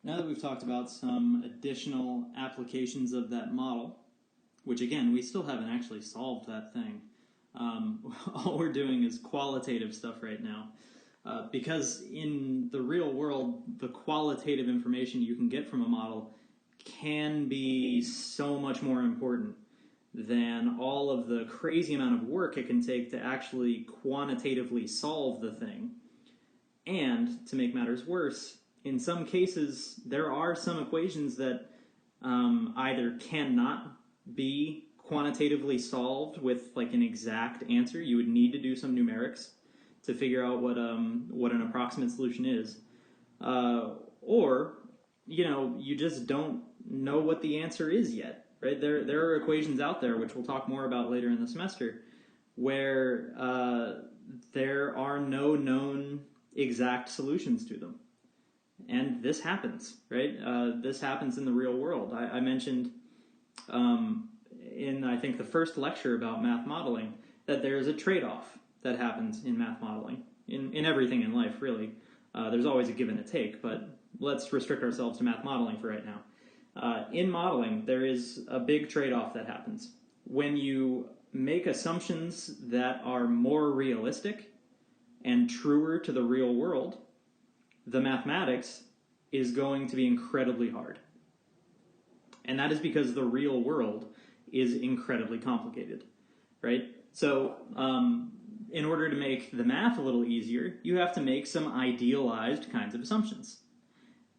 Now that we've talked about some additional applications of that model, which again, we still haven't actually solved that thing. All we're doing is qualitative stuff right now. Because in the real world, the qualitative information you can get from a model can be so much more important than all of the crazy amount of work it can take to actually quantitatively solve the thing. And to make matters worse, in some cases, there are some equations that either cannot be quantitatively solved with like an exact answer. You would need to do some numerics to figure out what an approximate solution is, or you just don't know what the answer is yet. Right? There are equations out there, which we'll talk more about later in the semester, where there are no known exact solutions to them. And this happens, right? This happens in the real world. I mentioned in, I think, the first lecture about math modeling that there's a trade-off that happens in math modeling, in everything in life, really. There's always a give and a take, but let's restrict ourselves to math modeling for right now. In modeling, there is a big trade-off that happens. When you make assumptions that are more realistic and truer to the real world, the mathematics is going to be incredibly hard. And that is because the real world is incredibly complicated, right? So in order to make the math a little easier, you have to make some idealized kinds of assumptions.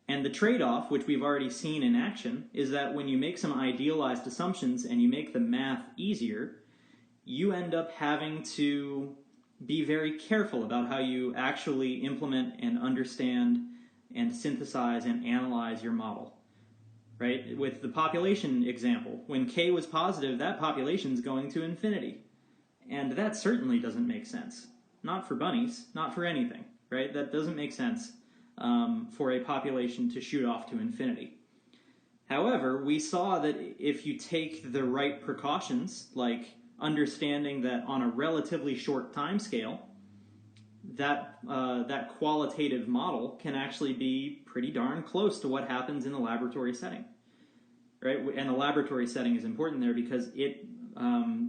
And the trade-off, which we've already seen in action, is that when you make some idealized assumptions and you make the math easier, you end up having to be very careful about how you actually implement and understand and synthesize and analyze your model. Right? With the population example, when k was positive, that population is going to infinity. And that certainly doesn't make sense. Not for bunnies, not for anything, right? That doesn't make sense for a population to shoot off to infinity. However, we saw that if you take the right precautions, like understanding that on a relatively short time scale, that qualitative model can actually be pretty darn close to what happens in the laboratory setting, right? And the laboratory setting is important there because it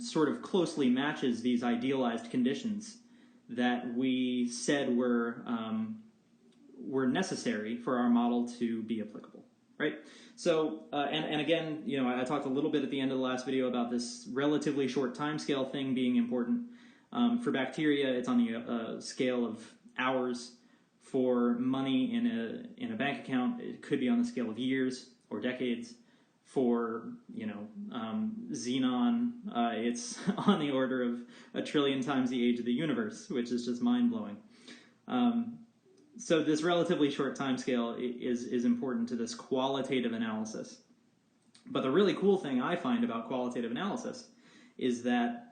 sort of closely matches these idealized conditions that we said were necessary for our model to be applicable, right? So, and again, I talked a little bit at the end of the last video about this relatively short timescale thing being important. For bacteria, it's on the scale of hours. For money in a bank account, it could be on the scale of years or decades. For xenon, it's on the order of 1 trillion times the age of the universe, which is just mind-blowing. So this relatively short time scale is important to this qualitative analysis. But the really cool thing I find about qualitative analysis is that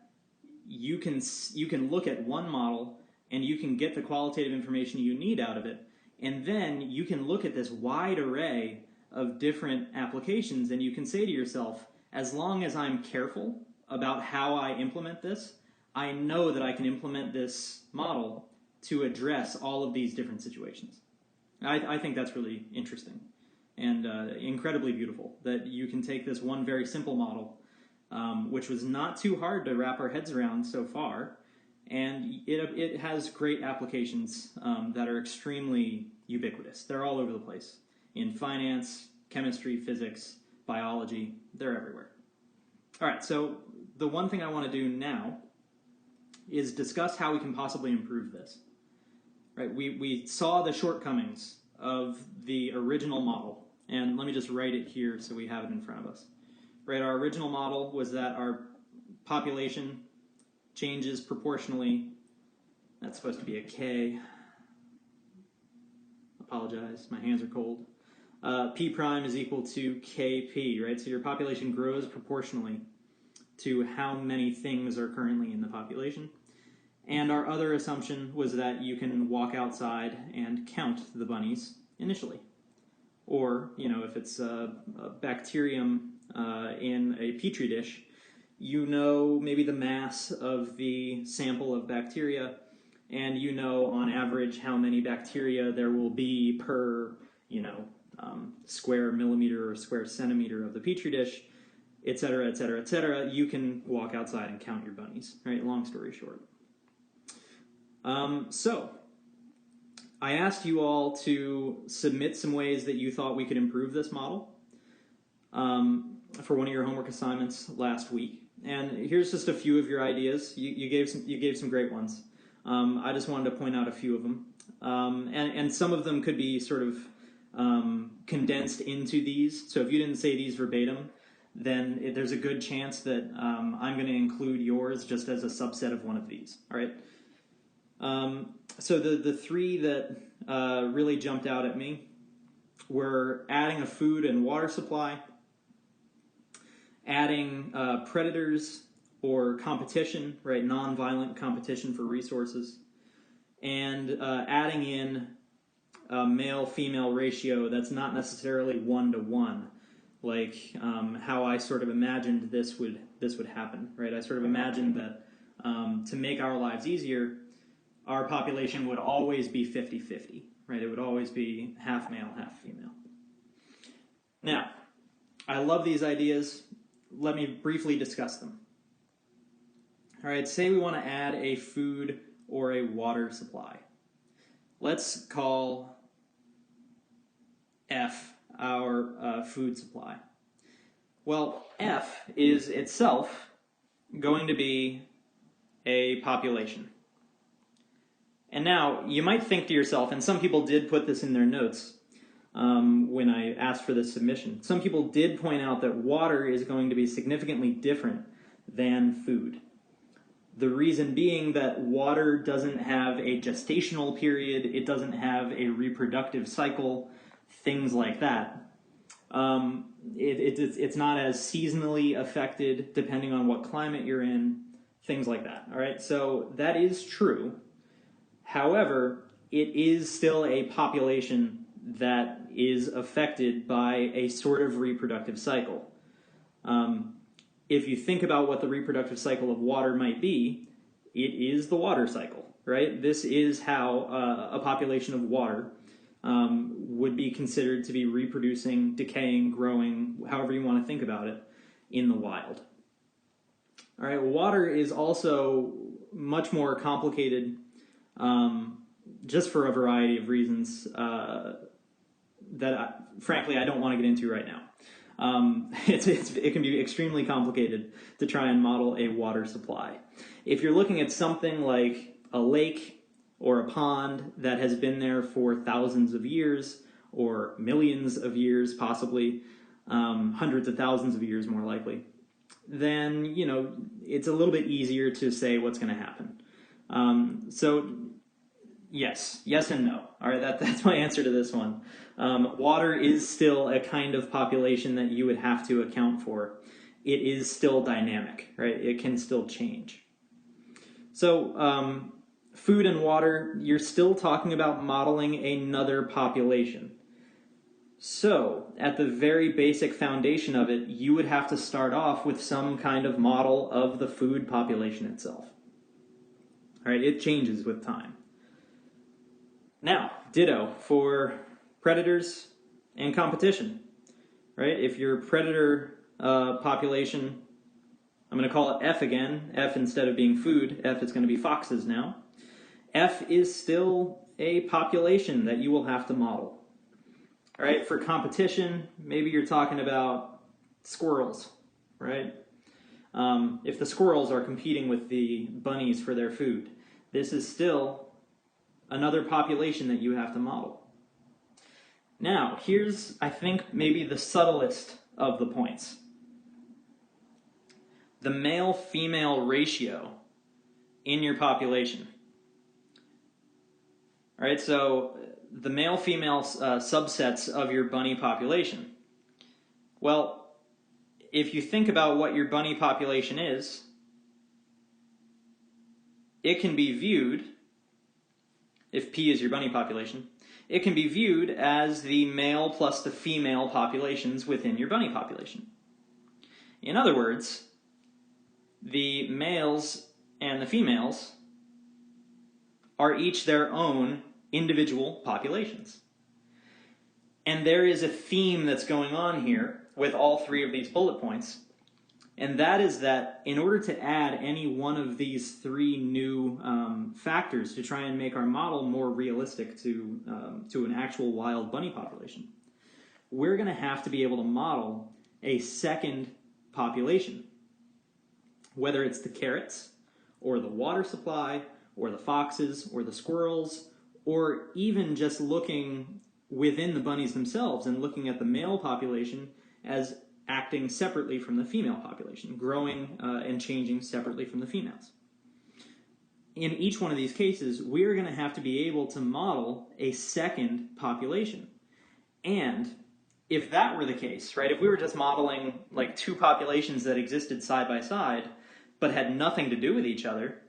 you can look at one model and you can get the qualitative information you need out of it, and then you can look at this wide array of different applications and you can say to yourself, as long as I'm careful about how I implement this, I know that I can implement this model to address all of these different situations. I think that's really interesting and incredibly beautiful that you can take this one very simple model, which was not too hard to wrap our heads around so far, and it has great applications that are extremely ubiquitous. They're all over the place. In finance, chemistry, physics, biology, they're everywhere. All right, so the one thing I want to do now is discuss how we can possibly improve this. Right, we saw the shortcomings of the original model, and let me just write it here so we have it in front of us. Right, our original model was that our population changes proportionally. That's supposed to be a K. Apologize, my hands are cold. P prime is equal to KP, right? So your population grows proportionally to how many things are currently in the population. And our other assumption was that you can walk outside and count the bunnies initially. Or, if it's a bacterium in a petri dish, maybe the mass of the sample of bacteria, and on average how many bacteria there will be per, square millimeter or square centimeter of the petri dish, et cetera, et cetera, et cetera, you can walk outside and count your bunnies, right? Long story short. So, I asked you all to submit some ways that you thought we could improve this model for one of your homework assignments last week. And here's just a few of your ideas. You gave some great ones. I just wanted to point out a few of them. And some of them could be sort of condensed into these. So if you didn't say these verbatim, then there's a good chance that I'm going to include yours just as a subset of one of these. All right. So the three that really jumped out at me were adding a food and water supply, adding predators or competition, right, non-violent competition for resources, and adding in a male-female ratio that's not necessarily 1-to-1, like how I sort of imagined this would happen, right? I sort of imagined that to make our lives easier, our population would always be 50-50, right? It would always be half male, half female. Now, I love these ideas. Let me briefly discuss them. All right, say we want to add a food or a water supply. Let's call F our food supply. Well, F is itself going to be a population. And now, you might think to yourself, and some people did put this in their notes when I asked for this submission, some people did point out that water is going to be significantly different than food. The reason being that water doesn't have a gestational period, it doesn't have a reproductive cycle, things like that. It's not as seasonally affected depending on what climate you're in, things like that. All right, so that is true. However, it is still a population that is affected by a sort of reproductive cycle. If you think about what the reproductive cycle of water might be, it is the water cycle, right? This is how a population of water would be considered to be reproducing, decaying, growing, however you want to think about it, in the wild. All right, water is also much more complicated just for a variety of reasons that, frankly, I don't want to get into right now. It can be extremely complicated to try and model a water supply. If you're looking at something like a lake or a pond that has been there for thousands of years or millions of years, possibly hundreds of thousands of years more likely, then, you know, it's a little bit easier to say what's going to happen. So yes and no. All right, that's my answer to this one. Water is still a kind of population that you would have to account for. It is still dynamic, right? It can still change. So food and water, you're still talking about modeling another population. So at the very basic foundation of it, you would have to start off with some kind of model of the food population itself. All right, it changes with time. Now, ditto for predators and competition, right? If your predator population, I'm going to call it F again, F instead of being food, F is going to be foxes now. F is still a population that you will have to model. All right, for competition, maybe you're talking about squirrels, right? If the squirrels are competing with the bunnies for their food, this is still another population that you have to model. Now, here's, I think, maybe the subtlest of the points. The male-female ratio in your population. All right, so the male-female subsets of your bunny population. Well, if you think about what your bunny population is, it can be viewed, if P is your bunny population, it can be viewed as the male plus the female populations within your bunny population. In other words, the males and the females are each their own individual populations. And there is a theme that's going on here with all three of these bullet points. And that is that in order to add any one of these three new factors to try and make our model more realistic to an actual wild bunny population, we're going to have to be able to model a second population. Whether it's the carrots, or the water supply, or the foxes, or the squirrels, or even just looking within the bunnies themselves and looking at the male population as acting separately from the female population, growing and changing separately from the females. In each one of these cases, we're going to have to be able to model a second population. And if that were the case, right, if we were just modeling like two populations that existed side by side, but had nothing to do with each other,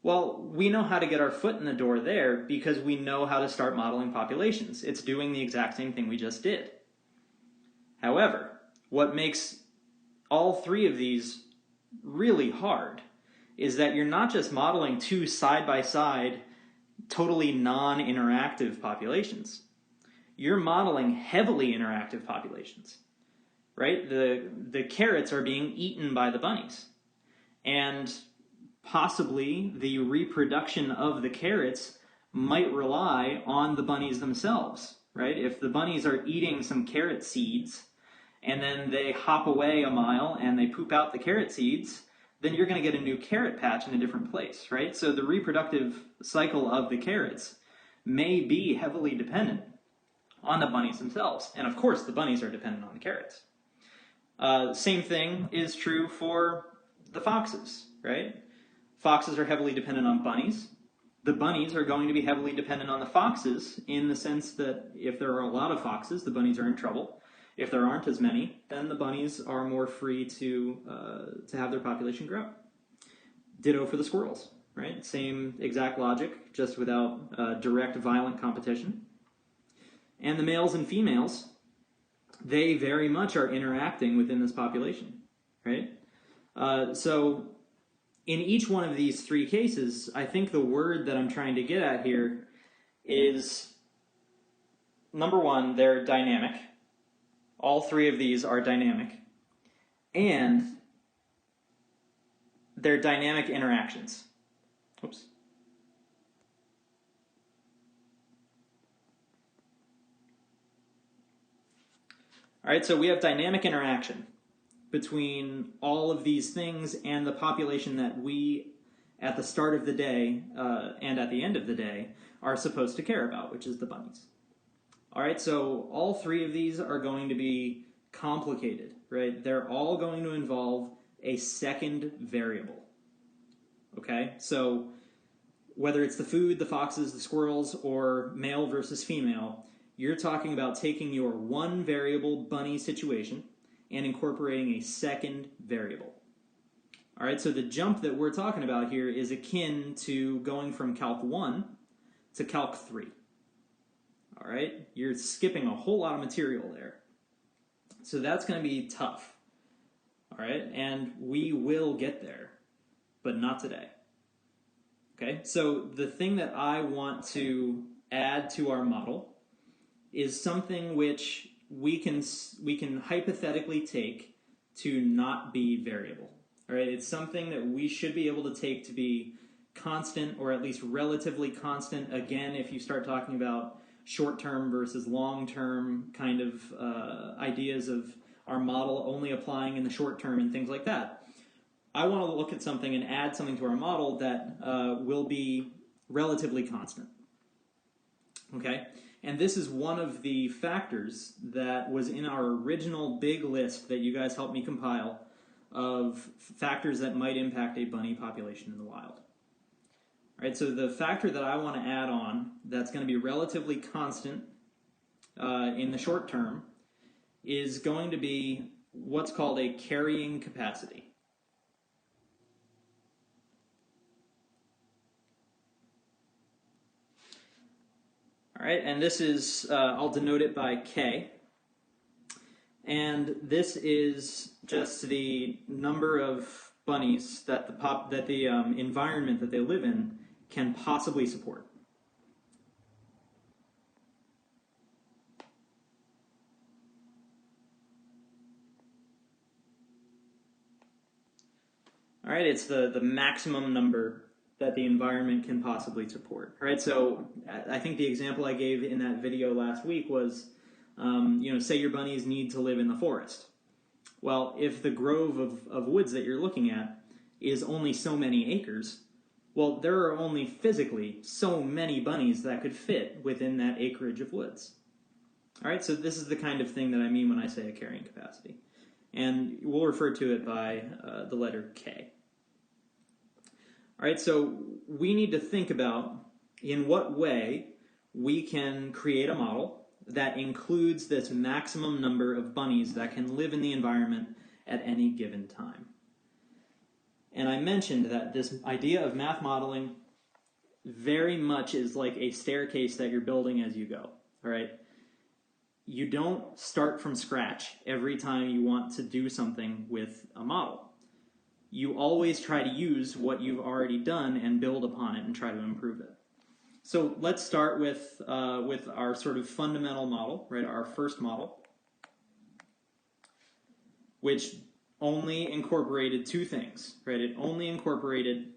well, we know how to get our foot in the door there because we know how to start modeling populations. It's doing the exact same thing we just did. However, what makes all three of these really hard is that you're not just modeling two side-by-side, totally non-interactive populations. You're modeling heavily interactive populations, right? The carrots are being eaten by the bunnies. And possibly the reproduction of the carrots might rely on the bunnies themselves, right? If the bunnies are eating some carrot seeds and then they hop away a mile and they poop out the carrot seeds, then you're going to get a new carrot patch in a different place, right? So the reproductive cycle of the carrots may be heavily dependent on the bunnies themselves. And of course, the bunnies are dependent on the carrots. Same thing is true for the foxes, right? Foxes are heavily dependent on bunnies. The bunnies are going to be heavily dependent on the foxes in the sense that if there are a lot of foxes, the bunnies are in trouble. If there aren't as many, then the bunnies are more free to have their population grow. Ditto for the squirrels, right? Same exact logic, just without direct violent competition. And the males and females, they very much are interacting within this population, right? So in each one of these three cases, I think the word that I'm trying to get at here is, number one, they're dynamic. All three of these are dynamic. And they're dynamic interactions. Oops. All right, so we have dynamic interaction between all of these things and the population that we, at the start of the day and at the end of the day, are supposed to care about, which is the bunnies. All right, so all three of these are going to be complicated, right? They're all going to involve a second variable, okay? So whether it's the food, the foxes, the squirrels, or male versus female, you're talking about taking your one variable bunny situation and incorporating a second variable. All right, so the jump that we're talking about here is akin to going from Calc 1 to Calc 3. All right, you're skipping a whole lot of material there. So that's going to be tough. All right, and we will get there, but not today. Okay, so the thing that I want to add to our model is something which we can hypothetically take to not be variable. All right, it's something that we should be able to take to be constant, or at least relatively constant. Again, if you start talking about short-term versus long-term kind of ideas of our model only applying in the short term and things like that, I want to look at something and add something to our model that will be relatively constant. Okay? And this is one of the factors that was in our original big list that you guys helped me compile of factors that might impact a bunny population in the wild. All right, so the factor that I want to add on that's going to be relatively constant in the short term is going to be what's called a carrying capacity. All right, and this is, I'll denote it by K. And this is just the number of bunnies that the environment that they live in can possibly support. All right, it's the maximum number that the environment can possibly support. All right, so I think the example I gave in that video last week was, say your bunnies need to live in the forest. Well, if the grove of woods that you're looking at is only so many acres, well, there are only physically so many bunnies that could fit within that acreage of woods. All right, so this is the kind of thing that I mean when I say a carrying capacity. And we'll refer to it by the letter K. All right, so we need to think about in what way we can create a model that includes this maximum number of bunnies that can live in the environment at any given time. And I mentioned that this idea of math modeling very much is like a staircase that you're building as you go. All right? You don't start from scratch every time you want to do something with a model. You always try to use what you've already done and build upon it and try to improve it. So let's start with our sort of fundamental model, right? Our first model, which only incorporated two things, right? It only incorporated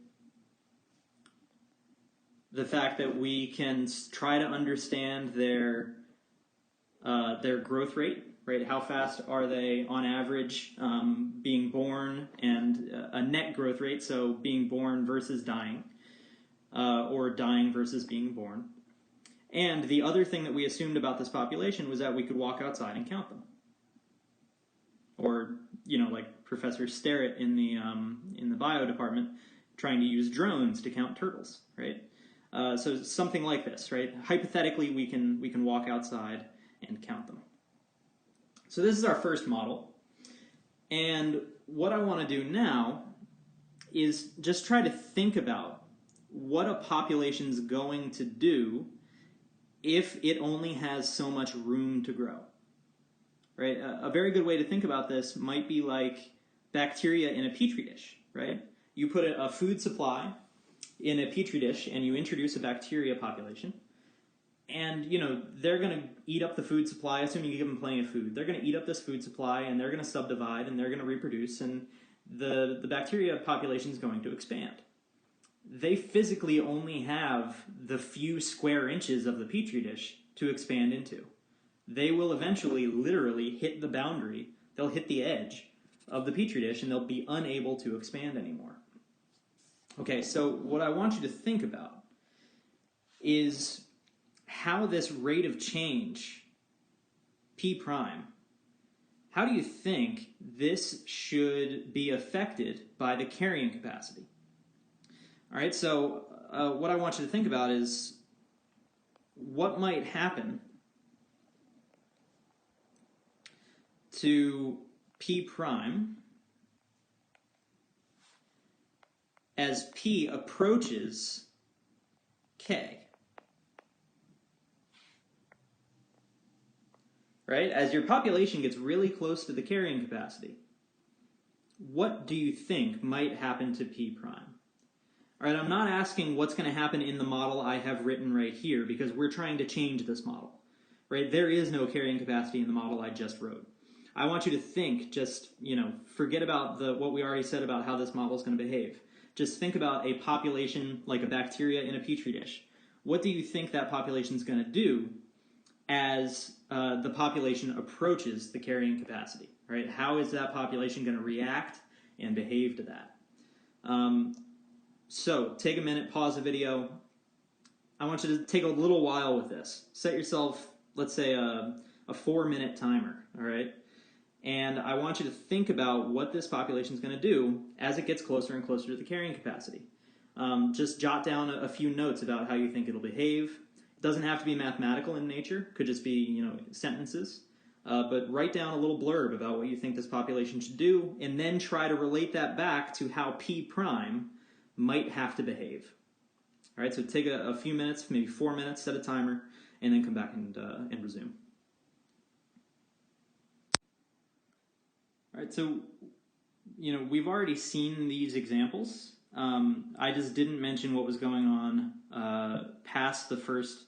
the fact that we can try to understand their growth rate, right? How fast are they on average being born, and a net growth rate, so being born versus dying, or dying versus being born. And the other thing that we assumed about this population was that we could walk outside and count them. Or, like Professor Sterrett in the bio department trying to use drones to count turtles, right? So something like this, right? Hypothetically, we can walk outside and count them. So this is our first model. And what I want to do now is just try to think about what a population's going to do if it only has so much room to grow. Right? A very good way to think about this might be like bacteria in a petri dish, right? You put a food supply in a petri dish and you introduce a bacteria population. And, they're going to eat up the food supply, assuming you give them plenty of food. They're going to eat up this food supply, and they're going to subdivide, and they're going to reproduce, and the bacteria population is going to expand. They physically only have the few square inches of the petri dish to expand into. They will eventually literally hit the boundary. They'll hit the edge of the petri dish, and they'll be unable to expand anymore. Okay, so what I want you to think about is how this rate of change, P prime, how do you think this should be affected by the carrying capacity? All right, so what I want you to think about is what might happen to P prime as P approaches K. Right? As your population gets really close to the carrying capacity, what do you think might happen to P prime? All right, I'm not asking what's going to happen in the model I have written right here, because we're trying to change this model. Right? There is no carrying capacity in the model I just wrote. I want you to think, just, forget about what we already said about how this model is going to behave. Just think about a population like a bacteria in a petri dish. What do you think that population is going to do as the population approaches the carrying capacity, right? How is that population going to react and behave to that? So take a minute, pause the video. I want you to take a little while with this. Set yourself, let's say, a 4-minute timer, all right? And I want you to think about what this population is going to do as it gets closer and closer to the carrying capacity. Just jot down a few notes about how you think it'll behave. Doesn't have to be mathematical in nature. Could just be, sentences. But write down a little blurb about what you think this population should do, and then try to relate that back to how P prime might have to behave. All right, so take a few minutes, maybe 4 minutes, set a timer, and then come back and resume. All right, so, we've already seen these examples. I just didn't mention what was going on past the first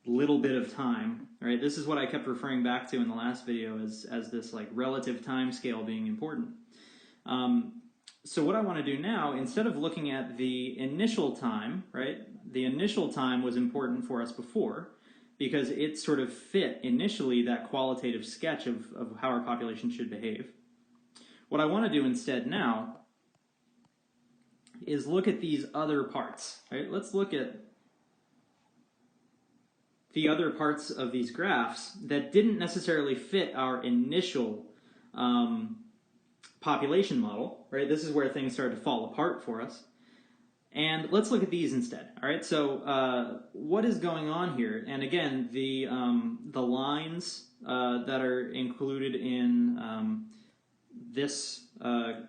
little bit of time, right? This is what I kept referring back to in the last video as this like relative time scale being important. So what I want to do now, instead of looking at the initial time, right? The initial time was important for us before because it sort of fit initially that qualitative sketch of how our population should behave. What I want to do instead now is look at these other parts, right? Let's look at the other parts of these graphs that didn't necessarily fit our initial population model, right? This is where things started to fall apart for us. And let's look at these instead. All right. So what is going on here? And again, the lines that are included in this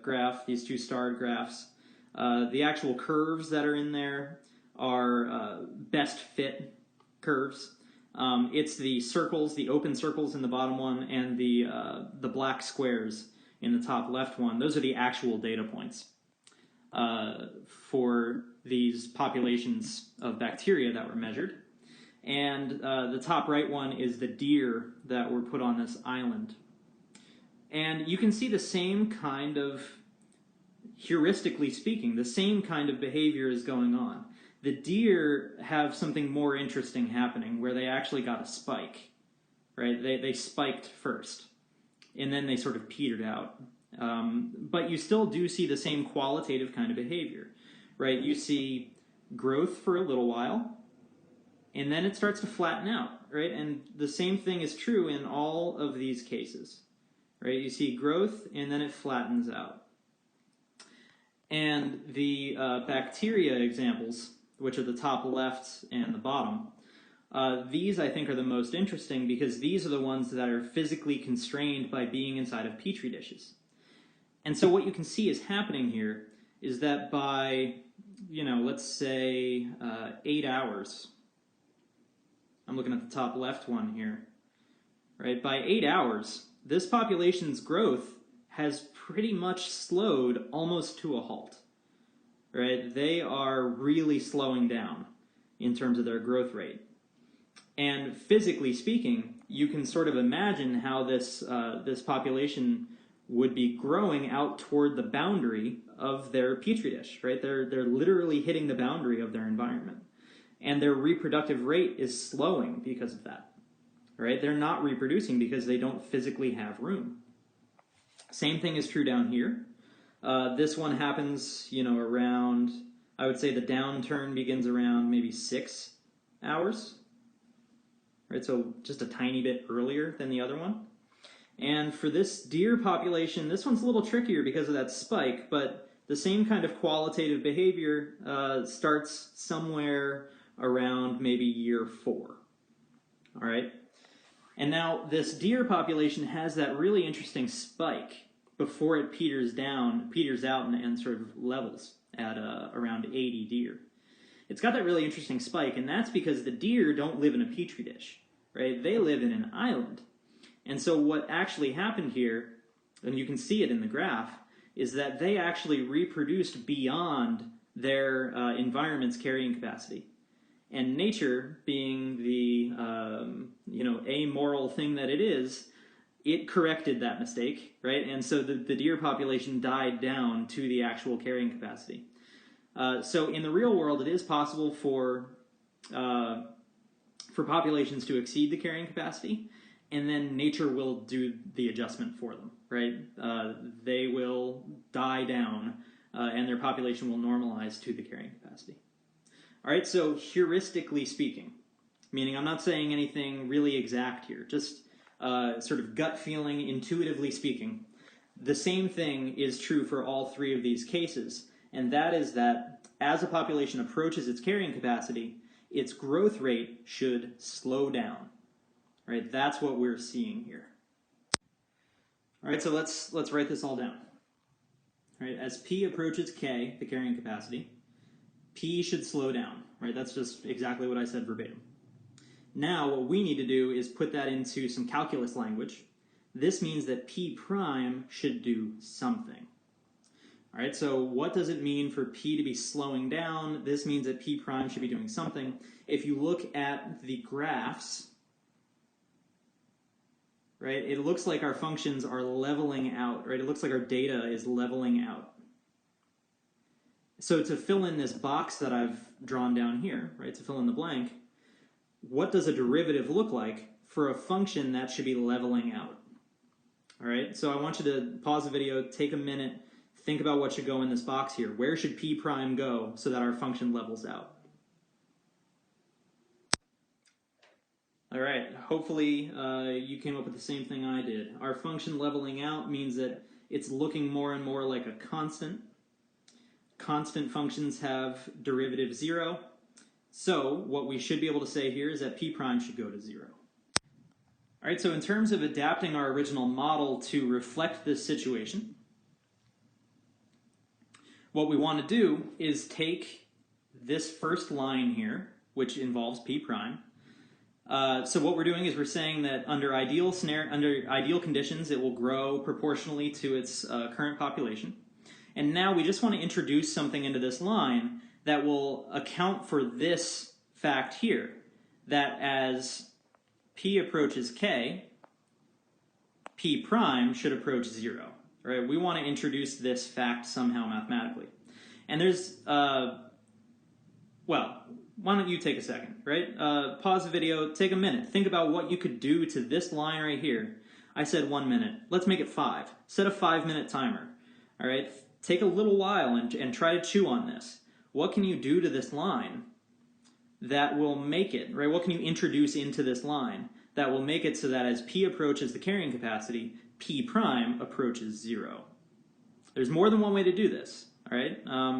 graph, these two starred graphs, the actual curves that are in there are best fit curves. It's the circles, the open circles in the bottom one, and the black squares in the top left one. Those are the actual data points for these populations of bacteria that were measured. And the top right one is the deer that were put on this island. And you can see the same kind of, heuristically speaking, the same kind of behavior is going on. The deer have something more interesting happening where they actually got a spike, right? They spiked first, and then they sort of petered out. But you still do see the same qualitative kind of behavior, right? You see growth for a little while, and then it starts to flatten out, right? And the same thing is true in all of these cases, right? You see growth, and then it flattens out. And the bacteria examples, which are the top left and the bottom, these I think are the most interesting because these are the ones that are physically constrained by being inside of petri dishes. And so what you can see is happening here is that by, let's say 8 hours, I'm looking at the top left one here, right? By 8 hours, this population's growth has pretty much slowed almost to a halt, right? They are really slowing down in terms of their growth rate. And physically speaking, you can sort of imagine how this population would be growing out toward the boundary of their petri dish, right? They're literally hitting the boundary of their environment. And their reproductive rate is slowing because of that, right? They're not reproducing because they don't physically have room. Same thing is true down here. This one happens, around, I would say the downturn begins around maybe 6 hours, right? So just a tiny bit earlier than the other one. And for this deer population, this one's a little trickier because of that spike, but the same kind of qualitative behavior starts somewhere around maybe year 4. All right? And now this deer population has that really interesting spike before it peters out and sort of levels at around 80 deer. It's got that really interesting spike, and that's because the deer don't live in a petri dish, right? They live in an island. And so what actually happened here, and you can see it in the graph, is that they actually reproduced beyond their environment's carrying capacity. And nature, being the amoral thing that it is, it corrected that mistake, right? And so the deer population died down to the actual carrying capacity. So in the real world, it is possible for populations to exceed the carrying capacity, and then nature will do the adjustment for them, right? They will die down, and their population will normalize to the carrying capacity. All right, so heuristically speaking, meaning I'm not saying anything really exact here, just sort of gut feeling, intuitively speaking, the same thing is true for all 3 of these cases, and that is that as a population approaches its carrying capacity, its growth rate should slow down. Right, that's what we're seeing here. All right, so let's write this all down. All right, as P approaches K, the carrying capacity, P should slow down. Right, that's just exactly what I said verbatim. Now, what we need to do is put that into some calculus language. This means that P prime should do something. All right, so what does it mean for P to be slowing down? This means that P prime should be doing something. If you look at the graphs, right, it looks like our functions are leveling out, right? It looks like our data is leveling out. So to fill in this box that I've drawn down here, right, to fill in the blank, what does a derivative look like for a function that should be leveling out? All right, so I want you to pause the video, take a minute, think about what should go in this box here. Where should p prime go so that our function levels out? All right, hopefully you came up with the same thing I did. Our function leveling out means that it's looking more and more like a constant. Constant functions have derivative 0. So what we should be able to say here is that p prime should go to 0. All right, so in terms of adapting our original model to reflect this situation, what we want to do is take this first line here, which involves p prime. So what we're doing is we're saying that under ideal conditions, it will grow proportionally to its current population. And now we just want to introduce something into this line that will account for this fact here, that as p approaches k, p prime should approach 0. Right? We want to introduce this fact somehow mathematically. And there's, well, why don't you take a second, right? Pause the video, take a minute, think about what you could do to this line right here. I said 1 minute. Let's make it 5. Set a 5-minute timer. All right? Take a little while and try to chew on this. What can you do to this line that will make it, right? What can you introduce into this line that will make it so that as p approaches the carrying capacity, p prime approaches 0? There's more than one way to do this, all right?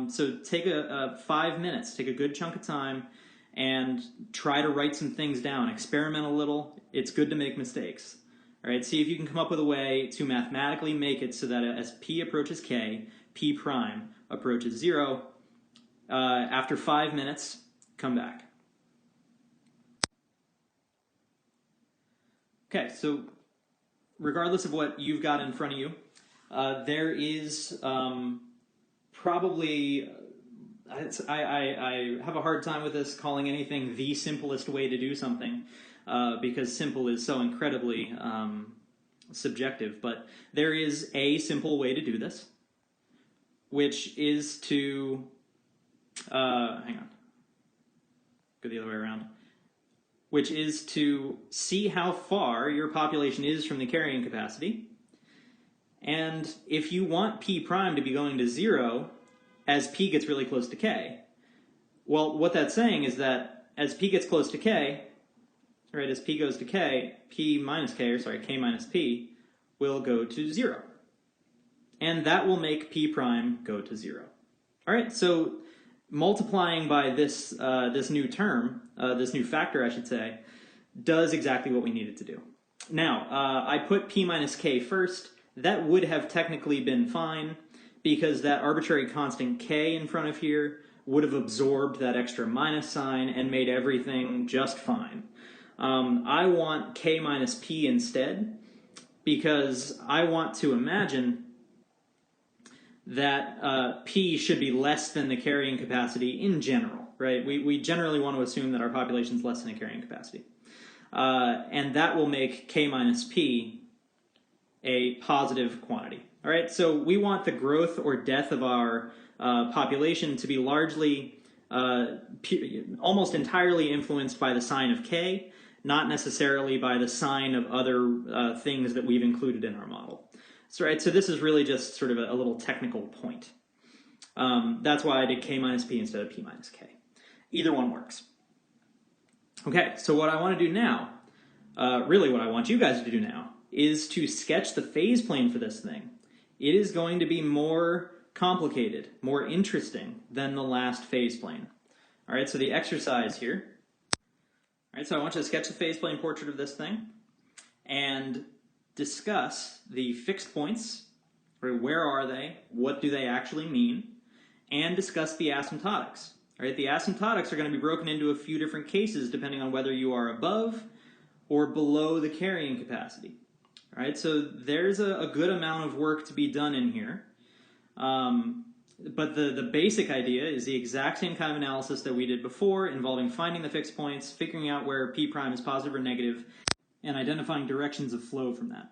So take 5 minutes, take a good chunk of time, and try to write some things down. Experiment a little. It's good to make mistakes. All right, see if you can come up with a way to mathematically make it so that as p approaches k, p prime approaches 0. After 5 minutes, come back. Okay, so regardless of what you've got in front of you, there is probably, I have a hard time with this calling anything the simplest way to do something, because simple is so incredibly subjective, but there is a simple way to do this, which is to, hang on, go the other way around, which is to see how far your population is from the carrying capacity. And if you want p prime to be going to 0 as p gets really close to k, well, what that's saying is that as p gets close to k, right, as p goes to k, p minus k, or sorry, k minus p, will go to 0. And that will make p prime go to 0. All right, so multiplying by this, this new term, this new factor, I should say, does exactly what we need it to do. Now, I put p minus k first. That would have technically been fine, because that arbitrary constant k in front of here would have absorbed that extra minus sign and made everything just fine. I want k minus p instead, because I want to imagine that p should be less than the carrying capacity in general, right? We generally want to assume that our population is less than the carrying capacity. And that will make k minus p a positive quantity. All right, so we want the growth or death of our population to be largely, almost entirely influenced by the sign of k, not necessarily by the sign of other things that we've included in our model. So, right, so this is really just sort of a little technical point. That's why I did k minus p instead of p minus k. Either one works. Okay, so what I want to do now, really what I want you guys to do now, is to sketch the phase plane for this thing. It is going to be more complicated, more interesting than the last phase plane. All right, so the exercise here. All right, so I want you to sketch the phase plane portrait of this thing and discuss the fixed points, right? Where are they? What do they actually mean? And discuss the asymptotics. All right, the asymptotics are going to be broken into a few different cases depending on whether you are above or below the carrying capacity. All right, so there's a good amount of work to be done in here. But the basic idea is the exact same kind of analysis that we did before, involving finding the fixed points, figuring out where p prime is positive or negative, and identifying directions of flow from that.